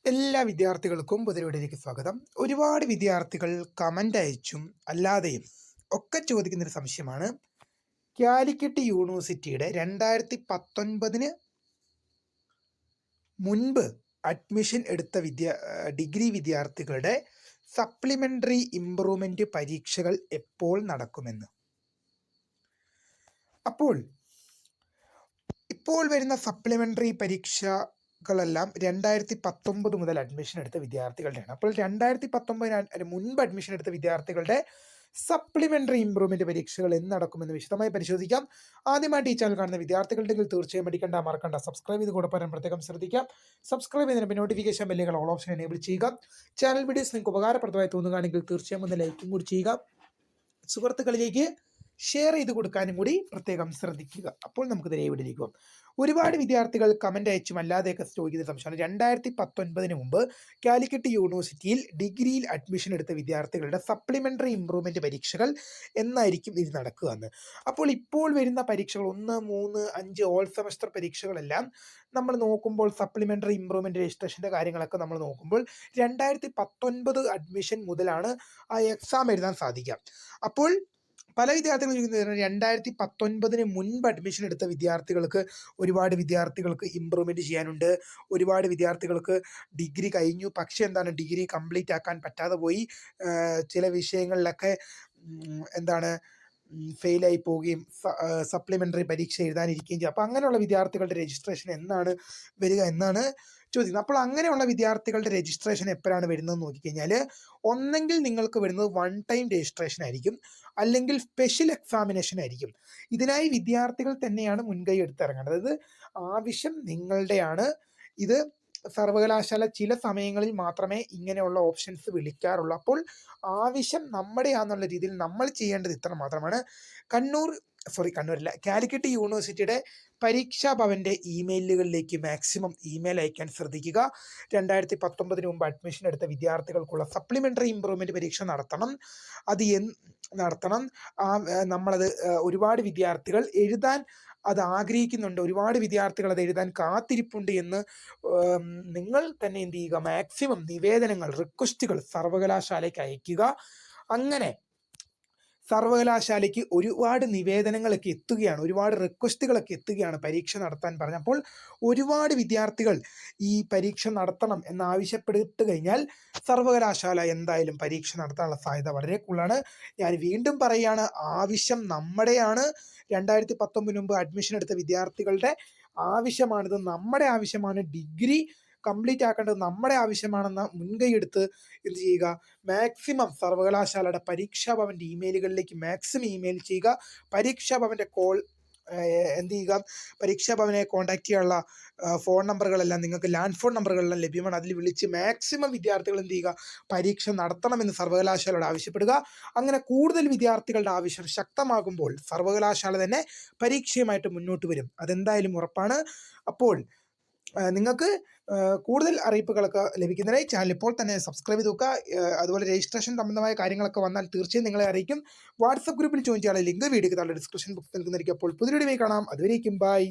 എല്ലാ വിദ്യാർത്ഥികൾക്കും പുതിയ സ്വാഗതം. ഒരുപാട് വിദ്യാർത്ഥികൾ കമൻ്റ് അയച്ചും അല്ലാതെയും ഒക്കെ ചോദിക്കുന്നൊരു സംശയമാണ്. കാലിക്കറ്റ് യൂണിവേഴ്സിറ്റിയുടെ 2019 മുൻപ് അഡ്മിഷൻ എടുത്ത ഡിഗ്രി വിദ്യാർത്ഥികളുടെ സപ്ലിമെൻ്ററി ഇംപ്രൂവ്മെൻ്റ് പരീക്ഷകൾ എപ്പോൾ നടക്കുമെന്ന്. ഇപ്പോൾ വരുന്ന സപ്ലിമെൻ്ററി പരീക്ഷകളെല്ലാം 2019 മുതൽ അഡ്മിഷൻ എടുത്ത വിദ്യാർത്ഥികളുടെയാണ്. അപ്പോൾ 2019 മുൻപ് അഡ്മിഷൻ എടുത്ത വിദ്യാർത്ഥികളുടെ സപ്ലിമെൻ്ററി ഇംപ്രൂവ്മെൻ്റ് പരീക്ഷകൾ എന്ന് നടക്കുമെന്ന് വിശദമായി പരിശോധിക്കാം. ആദ്യമായിട്ട് ഈ ചാനൽ കാണുന്ന വിദ്യാർത്ഥികളുണ്ടെങ്കിൽ തീർച്ചയായും മറക്കണ്ട സബ്സ്ക്രൈബ് ചെയ്ത് കൂടെ പറയാൻ പ്രത്യേകം ശ്രദ്ധിക്കാം. സബ്സ്ക്രൈബ് ചെയ്തതിന് നോട്ടിഫിക്കേഷൻ ബെല്ലുകൾ ഓൾ ഓപ്ഷൻ എനേബിൾ ചെയ്യുക. ചാനൽ വീഡിയോസ് നിങ്ങൾക്ക് ഉപകാരപ്രദമായി തോന്നുകയാണെങ്കിൽ തീർച്ചയായും ഒന്ന് ലൈക്കും കൂടി ചെയ്യുക. സുഹൃത്തുക്കളിലേക്ക് ഷെയർ ചെയ്ത് കൊടുക്കാനും കൂടി പ്രത്യേകം ശ്രദ്ധിക്കുക. അപ്പോൾ നമുക്ക് വീഡിയോയിലേക്ക് പോകാം. ഒരുപാട് വിദ്യാർത്ഥികൾ കമൻ്റ് അയച്ചും അല്ലാതെയൊക്കെ ചോദിക്കുന്ന സംശയമാണ്. 2019 മുമ്പ് കാലിക്കറ്റ് യൂണിവേഴ്സിറ്റിയിൽ ഡിഗ്രിയിൽ അഡ്മിഷൻ എടുത്ത വിദ്യാർത്ഥികളുടെ സപ്ലിമെൻ്ററി ഇംപ്രൂവ്മെൻറ്റ് പരീക്ഷകൾ എന്നായിരിക്കും ഇത് നടക്കുക എന്ന്. അപ്പോൾ ഇപ്പോൾ വരുന്ന പരീക്ഷകൾ 1, 3, 5 ഓൾ സെമസ്റ്റർ പരീക്ഷകളെല്ലാം നമ്മൾ നോക്കുമ്പോൾ സപ്ലിമെൻ്ററി ഇംപ്രൂവ്മെൻറ്റ് രജിസ്ട്രേഷൻ്റെ കാര്യങ്ങളൊക്കെ നമ്മൾ നോക്കുമ്പോൾ 2019 അഡ്മിഷൻ മുതലാണ് ആ എക്സാം എഴുതാൻ സാധിക്കുക. അപ്പോൾ പല വിദ്യാർത്ഥികൾ ചോദിക്കുന്നത് 2019 മുൻപ് അഡ്മിഷൻ എടുത്ത ഒരുപാട് വിദ്യാർത്ഥികൾക്ക് ഇമ്പ്രൂവ്മെൻറ്റ് ചെയ്യാനുണ്ട്. ഒരുപാട് വിദ്യാർത്ഥികൾക്ക് ഡിഗ്രി കഴിഞ്ഞു, പക്ഷേ ഡിഗ്രി കംപ്ലീറ്റ് ആക്കാൻ പറ്റാതെ പോയി. ചില വിഷയങ്ങളിലൊക്കെ ഫെയിലായി പോവുകയും സപ്ലിമെൻ്ററി പരീക്ഷ എഴുതാനിരിക്കുകയും ചെയ്യും. അപ്പോൾ അങ്ങനെയുള്ള വിദ്യാർത്ഥികളുടെ രജിസ്ട്രേഷൻ എന്നാണ് വരിക എന്നാണ് ചോദിക്കുന്നത്. അപ്പോൾ അങ്ങനെയുള്ള വിദ്യാർത്ഥികളുടെ രജിസ്ട്രേഷൻ എപ്പോഴാണ് വരുന്നതെന്ന് നോക്കിക്കഴിഞ്ഞാൽ, ഒന്നെങ്കിൽ നിങ്ങൾക്ക് വരുന്നത് 1 ടൈം രജിസ്ട്രേഷൻ ആയിരിക്കും, അല്ലെങ്കിൽ സ്പെഷ്യൽ എക്സാമിനേഷൻ ആയിരിക്കും. ഇതിനായി വിദ്യാർത്ഥികൾ തന്നെയാണ് മുൻകൈ എടുത്തിറങ്ങേണ്ടത്. അതായത് ആവശ്യം നിങ്ങളുടെയാണ്. ഇത് സർവകലാശാല ചില സമയങ്ങളിൽ മാത്രമേ ഇങ്ങനെയുള്ള ഓപ്ഷൻസ് വിളിക്കാറുള്ളൂ. അപ്പോൾ ആവശ്യം നമ്മുടെയാണെന്നുള്ള രീതിയിൽ നമ്മൾ ചെയ്യേണ്ടത് ഇത്ര മാത്രമാണ്. കാലിക്കറ്റ് യൂണിവേഴ്സിറ്റിയുടെ പരീക്ഷാ ഭവൻ്റെ ഇമെയിലുകളിലേക്ക് മാക്സിമം ഇമെയിൽ അയക്കാൻ ശ്രദ്ധിക്കുക. 2019 മുമ്പ് അഡ്മിഷൻ എടുത്ത വിദ്യാർത്ഥികൾക്കുള്ള സപ്ലിമെൻ്ററി ഇംപ്രൂവ്മെൻറ്റ് പരീക്ഷ നടത്തണം. നമ്മളത് ഒരുപാട് വിദ്യാർത്ഥികൾ എഴുതാൻ അത് ആഗ്രഹിക്കുന്നുണ്ട്, ഒരുപാട് വിദ്യാർത്ഥികൾ അത് എഴുതാൻ കാത്തിരിപ്പുണ്ട് എന്ന് നിങ്ങൾ തന്നെ എന്ത് ചെയ്യുക, മാക്സിമം നിവേദനങ്ങൾ, റിക്വസ്റ്റുകൾ സർവകലാശാലയ്ക്ക് അയയ്ക്കുക. അങ്ങനെ സർവകലാശാലയ്ക്ക് ഒരുപാട് നിവേദനങ്ങളൊക്കെ എത്തുകയാണ്, ഒരുപാട് റിക്വസ്റ്റുകളൊക്കെ എത്തുകയാണ് പരീക്ഷ നടത്താൻ പറഞ്ഞപ്പോൾ. ഒരുപാട് വിദ്യാർത്ഥികൾ ഈ പരീക്ഷ നടത്തണം എന്നാവശ്യപ്പെട്ടു കഴിഞ്ഞാൽ സർവകലാശാല എന്തായാലും പരീക്ഷ നടത്താനുള്ള സാധ്യത വളരെ കൂടുതലാണ്. ഞാൻ വീണ്ടും പറയുകയാണ്, ആവശ്യം നമ്മുടെയാണ്. 2019 മുമ്പ് അഡ്മിഷൻ എടുത്ത വിദ്യാർത്ഥികളുടെ ആവശ്യമാണിത്, നമ്മുടെ ആവശ്യമാണ്. ഡിഗ്രി കംപ്ലീറ്റ് ആക്കേണ്ടത് നമ്മുടെ ആവശ്യമാണെന്ന മുൻകൈ എടുത്ത് എന്ത് ചെയ്യുക, മാക്സിമം സർവകലാശാലയുടെ പരീക്ഷാഭവൻ്റെ ഇമെയിലുകളിലേക്ക് മാക്സിമം ഇമെയിൽ ചെയ്യുക. പരീക്ഷാഭവൻ്റെ എന്ത് ചെയ്യുക, പരീക്ഷാഭവനെ കോൺടാക്ട് ചെയ്യാനുള്ള ഫോൺ നമ്പറുകളെല്ലാം നിങ്ങൾക്ക് ലാൻഡ് ഫോൺ നമ്പറുകളെല്ലാം ലഭ്യമാണ്. അതിൽ വിളിച്ച് മാക്സിമം വിദ്യാർത്ഥികൾ എന്ത് ചെയ്യുക, പരീക്ഷ നടത്തണമെന്ന് സർവകലാശാലയോട് ആവശ്യപ്പെടുക. അങ്ങനെ കൂടുതൽ വിദ്യാർത്ഥികളുടെ ആവശ്യം ശക്തമാകുമ്പോൾ സർവകലാശാല തന്നെ പരീക്ഷയുമായിട്ട് മുന്നോട്ട് വരും, അതെന്തായാലും ഉറപ്പാണ്. അപ്പോൾ നിങ്ങൾക്ക് കൂടുതൽ അറിയിപ്പുകളൊക്കെ ലഭിക്കുന്നതിനായി ചാനൽ ഇപ്പോൾ തന്നെ സബ്സ്ക്രൈബ് ചെയ്ത് നോക്കുക. അതുപോലെ രജിസ്ട്രേഷൻ സംബന്ധമായ കാര്യങ്ങളൊക്കെ വന്നാൽ തീർച്ചയായും നിങ്ങളെ അറിയിക്കും. വാട്സപ്പ് ഗ്രൂപ്പിൽ ജോയിൻ ചെയ്യാനുള്ള ലിങ്ക് വീഡിയോക്ക് താഴെ ഡിസ്ക്രിപ്ഷൻ ബോക്സിൽ നൽകുന്നതായിരിക്കും. അപ്പോൾ പുതിയ വീഡിയോ കാണാം. അതുവരേക്കും ബൈ.